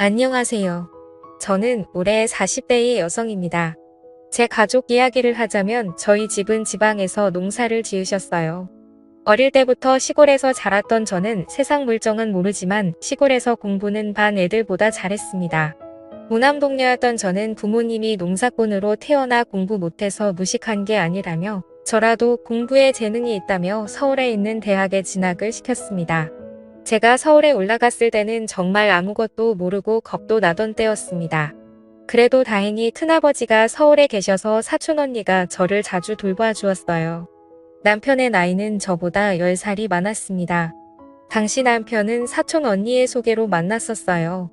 안녕하세요. 저는 올해 40대의 여성입니다. 제 가족 이야기를 하자면 저희 집은 지방에서 농사를 지으셨어요. 어릴 때부터 시골에서 자랐던 저는 세상 물정은 모르지만 시골에서 공부는 반 애들보다 잘했습니다. 무남동녀였던 저는 부모님이 농사꾼으로 태어나 공부 못해서 무식한 게 아니라며 저라도 공부에 재능이 있다며 서울에 있는 대학에 진학을 시켰습니다. 제가 서울에 올라갔을 때는 정말 아무것도 모르고 겁도 나던 때였습니다. 그래도 다행히 큰아버지가 서울에 계셔서 사촌 언니가 저를 자주 돌봐 주었어요. 남편의 나이는 저보다 10살이 많았습니다. 당시 남편은 사촌 언니의 소개로 만났었어요.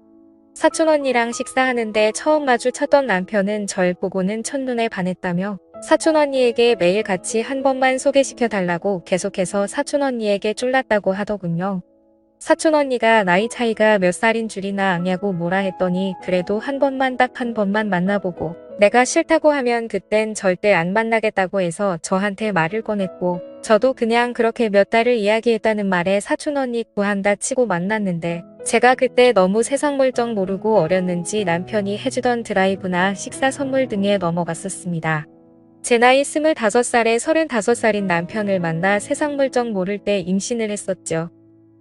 사촌 언니랑 식사하는데 처음 마주쳤던 남편은 절 보고는 첫눈에 반했다며 사촌 언니에게 매일 같이 한 번만 소개시켜 달라고 계속해서 사촌 언니에게 쫄랐다고 하더군요. 사촌 언니가 나이 차이가 몇 살인 줄이나 아냐고 뭐라 했더니 그래도 한 번만 딱 한 번만 만나보고 내가 싫다고 하면 그땐 절대 안 만나겠다고 해서 저한테 말을 꺼냈고 저도 그냥 그렇게 몇 달을 이야기했다는 말에 사촌 언니 구한다 치고 만났는데 제가 그때 너무 세상 물정 모르고 어렸는지 남편이 해주던 드라이브나 식사 선물 등에 넘어갔었습니다. 제 나이 25살에 35살인 남편을 만나 세상 물정 모를 때 임신을 했었죠.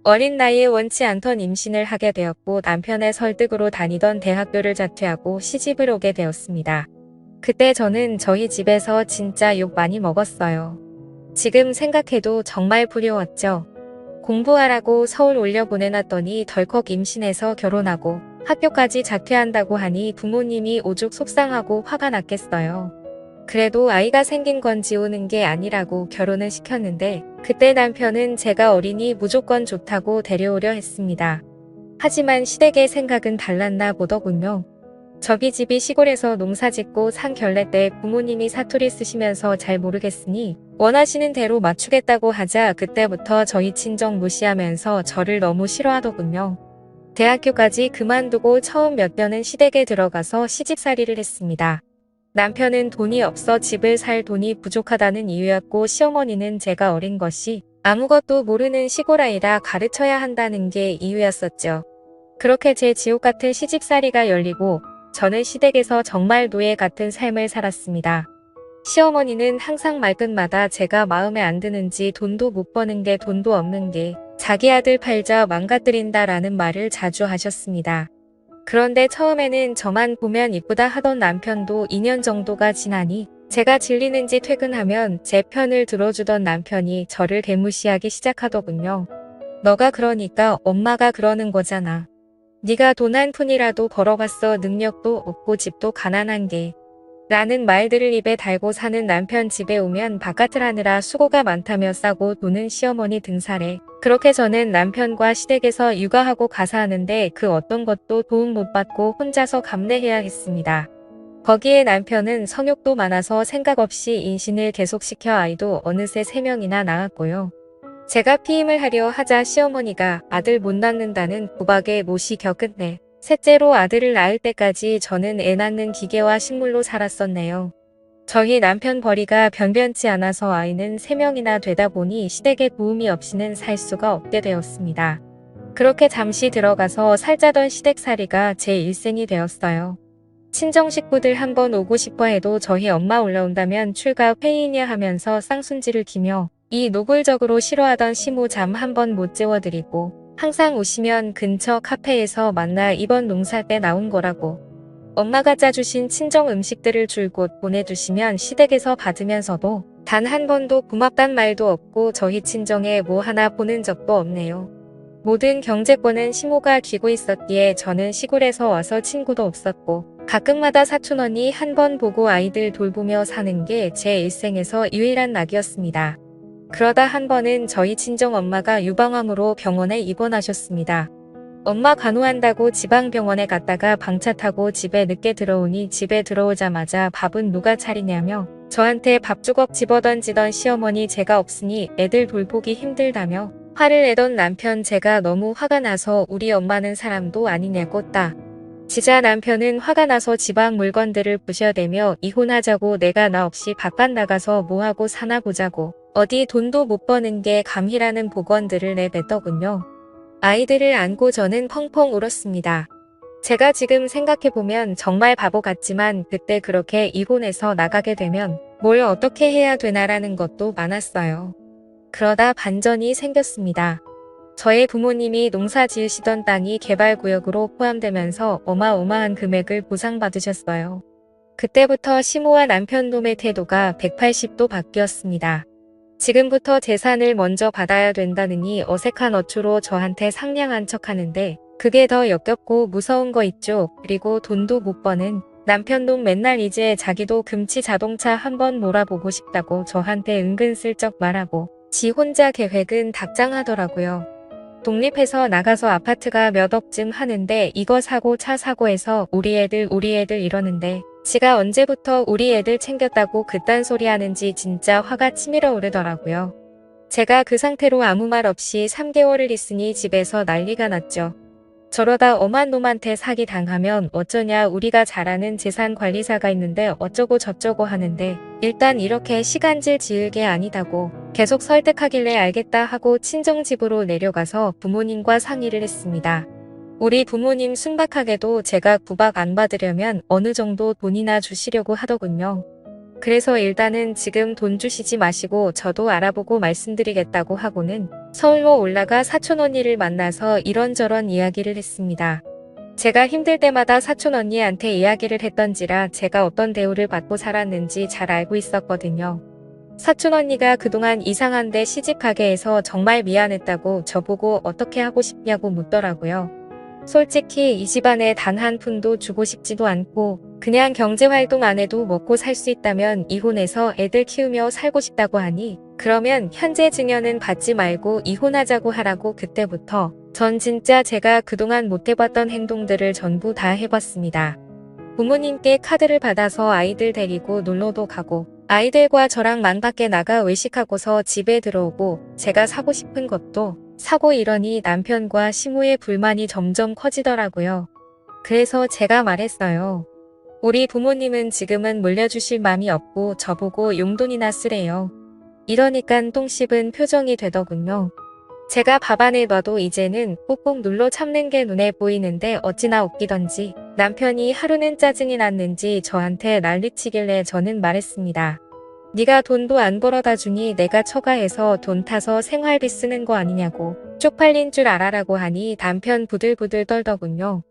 어린 나이에 원치 않던 임신을 하게 되었고 남편의 설득으로 다니던 대학교를 자퇴하고 시집을 오게 되었습니다. 그때 저는 저희 집에서 진짜 욕 많이 먹었어요. 지금 생각해도 정말 부러웠죠. 공부하라고 서울 올려보내놨더니 덜컥 임신해서 결혼하고 학교까지 자퇴한다고 하니 부모님이 오죽 속상하고 화가 났겠어요. 그래도 아이가 생긴 건 지우는 게 아니라고 결혼을 시켰는데 그때 남편은 제가 어리니 무조건 좋다고 데려오려 했습니다. 하지만 시댁의 생각은 달랐나 보더군요. 저희 집이 시골에서 농사짓고 산 결례 때 부모님이 사투리 쓰시면서 잘 모르겠으니 원하시는 대로 맞추겠다고 하자 그때부터 저희 친정 무시하면서 저를 너무 싫어하더군요. 대학교까지 그만두고 처음 몇 년은 시댁에 들어가서 시집살이를 했습니다. 남편은 돈이 없어 집을 살 돈이 부족하다는 이유였고 시어머니는 제가 어린 것이 아무것도 모르는 시골아이라 가르쳐야 한다는 게 이유였었죠. 그렇게 제 지옥 같은 시집살이가 열리고 저는 시댁에서 정말 노예 같은 삶을 살았습니다. 시어머니는 항상 말끝마다 제가 마음에 안 드는지 돈도 못 버는 게 돈도 없는 게 자기 아들 팔자 망가뜨린다라는 말을 자주 하셨습니다. 그런데 처음에는 저만 보면 이쁘다 하던 남편도 2년 정도가 지나니 제가 질리는지 퇴근하면 제 편을 들어주던 남편이 저를 개무시하기 시작하더군요. 너가 그러니까 엄마가 그러는 거잖아. 네가 돈 한 푼이라도 벌어봤어. 능력도 없고 집도 가난한 게. 라는 말들을 입에 달고 사는 남편 집에 오면 바깥을 하느라 수고가 많다며 싸고 도는 시어머니 등살에 그렇게 저는 남편과 시댁에서 육아하고 가사하는데 그 어떤 것도 도움 못 받고 혼자서 감내해야 했습니다. 거기에 남편은 성욕도 많아서 생각 없이 임신을 계속시켜 아이도 어느새 3명이나 낳았고요. 제가 피임을 하려 하자 시어머니가 아들 못 낳는다는 구박에 못이 겪은데 셋째로 아들을 낳을 때까지 저는 애 낳는 기계와 식물로 살았었네요. 저희 남편 벌이가 변변치 않아서 아이는 3명이나 되다 보니 시댁의 도움이 없이는 살 수가 없게 되었습니다. 그렇게 잠시 들어가서 살자던 시댁살이가 제 일생이 되었어요. 친정 식구들 한번 오고 싶어 해도 저희 엄마 올라온다면 출가 회의냐 하면서 쌍순지를 기며 이 노골적으로 싫어하던 시모 잠 한 번 못 재워드리고 항상 오시면 근처 카페에서 만나 이번 농사 때 나온 거라고 엄마가 짜주신 친정 음식들을 줄곧 보내주시면 시댁에서 받으면서도 단 한 번도 고맙단 말도 없고 저희 친정에 뭐 하나 보는 적도 없네요. 모든 경제권은 시모가 쥐고 있었기에 저는 시골에서 와서 친구도 없었고 가끔마다 사촌 언니 한 번 보고 아이들 돌보며 사는 게 제 일생에서 유일한 낙이었습니다. 그러다 한 번은 저희 친정 엄마가 유방암으로 병원에 입원하셨습니다. 엄마 간호한다고 지방병원에 갔다가 방차 타고 집에 늦게 들어오니 집에 들어오자마자 밥은 누가 차리냐며 저한테 밥주걱 집어던지던 시어머니 제가 없으니 애들 돌보기 힘들다며 화를 내던 남편 제가 너무 화가 나서 우리 엄마는 사람도 아니냐고 따. 지자 남편은 화가 나서 집안 물건들을 부셔대며 이혼하자고 내가 나 없이 바깥 나가서 뭐하고 사나 보자고 어디 돈도 못 버는 게 감히라는 복원들을 내뱉더군요. 아이들을 안고 저는 펑펑 울었습니다. 제가 지금 생각해보면 정말 바보 같지만 그때 그렇게 이혼해서 나가게 되면 뭘 어떻게 해야 되나라는 것도 많았어요. 그러다 반전이 생겼습니다. 저의 부모님이 농사 지으시던 땅이 개발구역으로 포함되면서 어마어마한 금액을 보상받으셨어요. 그때부터 시모와 남편 놈의 태도가 180도 바뀌었습니다. 지금부터 재산을 먼저 받아야 된다느니 어색한 어투로 저한테 상냥한 척 하는데 그게 더 역겹고 무서운 거 있죠. 그리고 돈도 못 버는 남편 놈 맨날 이제 자기도 금치 자동차 한번 몰아보고 싶다고 저한테 은근슬쩍 말하고 지 혼자 계획은 닥장하더라고요. 독립해서 나가서 아파트가 몇 억쯤 하는데 이거 사고 차 사고 해서 우리 애들 이러는데 지가 언제부터 우리 애들 챙겼다고 그딴 소리 하는지 진짜 화가 치밀어 오르더라고요. 제가 그 상태로 아무 말 없이 3개월을 있으니 집에서 난리가 났죠. 저러다 엄한 놈한테 사기 당하면 어쩌냐, 우리가 잘 아는 재산관리사가 있는데 어쩌고 저쩌고 하는데 일단 이렇게 시간질 지을 게 아니다고 계속 설득하길래 알겠다 하고 친정집으로 내려가서 부모님과 상의를 했습니다. 우리 부모님 순박하게도 제가 구박 안 받으려면 어느 정도 돈이나 주시려고 하더군요. 그래서 일단은 지금 돈 주시지 마시고 저도 알아보고 말씀드리겠다고 하고는 서울로 올라가 사촌 언니를 만나서 이런저런 이야기를 했습니다. 제가 힘들 때마다 사촌 언니한테 이야기를 했던지라 제가 어떤 대우를 받고 살았는지 잘 알고 있었거든요. 사촌 언니가 그동안 이상한데 시집가게 해서 정말 미안했다고 저보고 어떻게 하고 싶냐고 묻더라고요. 솔직히 이 집안에 단 한 푼도 주고 싶지도 않고 그냥 경제활동 안 해도 먹고 살 수 있다면 이혼해서 애들 키우며 살고 싶다고 하니 그러면 현재 증여는 받지 말고 이혼하자고 하라고. 그때부터 전 진짜 제가 그동안 못 해봤던 행동들을 전부 다 해봤습니다. 부모님께 카드를 받아서 아이들 데리고 놀러도 가고 아이들과 저랑 만 밖에 나가 외식하고서 집에 들어오고 제가 사고 싶은 것도 사고 이러니 남편과 시모의 불만이 점점 커지더라고요. 그래서 제가 말했어요. 우리 부모님은 지금은 물려주실 맘이 없고 저보고 용돈이나 쓰래요. 이러니깐 똥 씹은 표정이 되더군요. 제가 밥안을 봐도 이제는 꾹꾹 눌러 참는 게 눈에 보이는데 어찌나 웃기던지 남편이 하루는 짜증이 났는지 저한테 난리치길래 저는 말했습니다. 네가 돈도 안 벌어다 주니 내가 처가해서 돈 타서 생활비 쓰는 거 아니냐고. 쪽팔린 줄 알아라고 하니 남편 부들부들 떨더군요.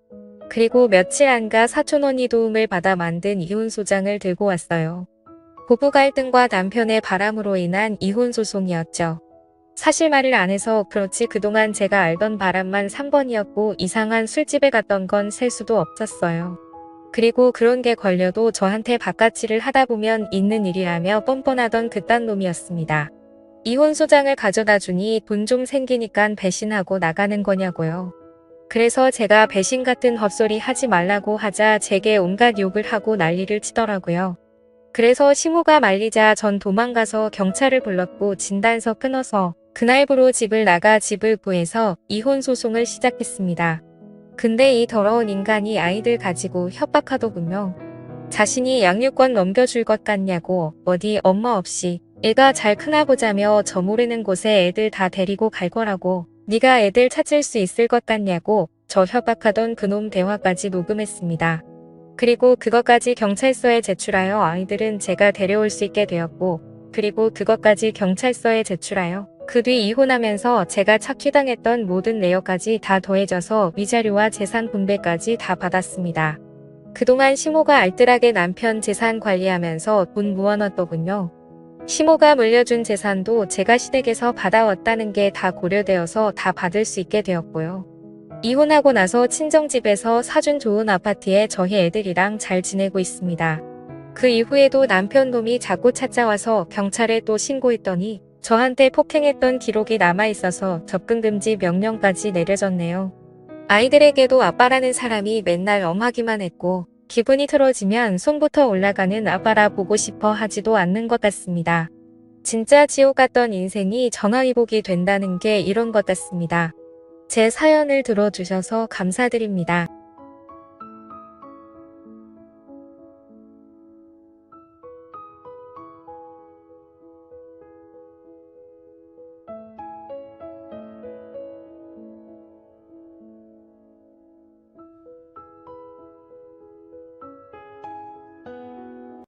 그리고 며칠 안 가 사촌 언니 도움을 받아 만든 이혼 소장을 들고 왔어요. 부부 갈등과 남편의 바람으로 인한 이혼 소송이었죠. 사실 말을 안 해서 그렇지 그동안 제가 알던 바람만 3번이었고 이상한 술집에 갔던 건 셀 수도 없었어요. 그리고 그런 게 걸려도 저한테 바깥일을 하다 보면 있는 일이라며 뻔뻔하던 그딴 놈이었습니다. 이혼 소장을 가져다 주니 돈 좀 생기니깐 배신하고 나가는 거냐고요. 그래서 제가 배신 같은 헛소리 하지 말라고 하자 제게 온갖 욕을 하고 난리를 치더라고요. 그래서 시모가 말리자 전 도망가서 경찰을 불렀고 진단서 끊어서 그날부로 집을 나가 집을 구해서 이혼 소송을 시작했습니다. 근데 이 더러운 인간이 아이들 가지고 협박하더군요. 자신이 양육권 넘겨줄 것 같냐고 어디 엄마 없이 애가 잘 크나 보자며 저 모르는 곳에 애들 다 데리고 갈 거라고 네가 애들 찾을 수 있을 것 같냐고 저 협박하던 그놈 대화까지 녹음했습니다. 그리고 그것까지 경찰서에 제출하여 아이들은 제가 데려올 수 있게 되었고 그리고 그것까지 경찰서에 제출하여 그 뒤 이혼하면서 제가 착취당했던 모든 내역까지 다 더해져서 위자료와 재산 분배까지 다 받았습니다. 그동안 시모가 알뜰하게 남편 재산 관리하면서 돈 모아놨더군요. 시모가 물려준 재산도 제가 시댁에서 받아왔다는 게 다 고려되어서 다 받을 수 있게 되었고요. 이혼하고 나서 친정집에서 사준 좋은 아파트에 저희 애들이랑 잘 지내고 있습니다. 그 이후에도 남편 놈이 자꾸 찾아와서 경찰에 또 신고했더니 저한테 폭행했던 기록이 남아있어서 접근금지 명령까지 내려졌네요. 아이들에게도 아빠라는 사람이 맨날 엄하기만 했고 기분이 틀어지면 손부터 올라가는 아빠라 보고 싶어 하지도 않는 것 같습니다. 진짜 지옥 같던 인생이 전화위복이 된다는 게 이런 것 같습니다. 제 사연을 들어주셔서 감사드립니다.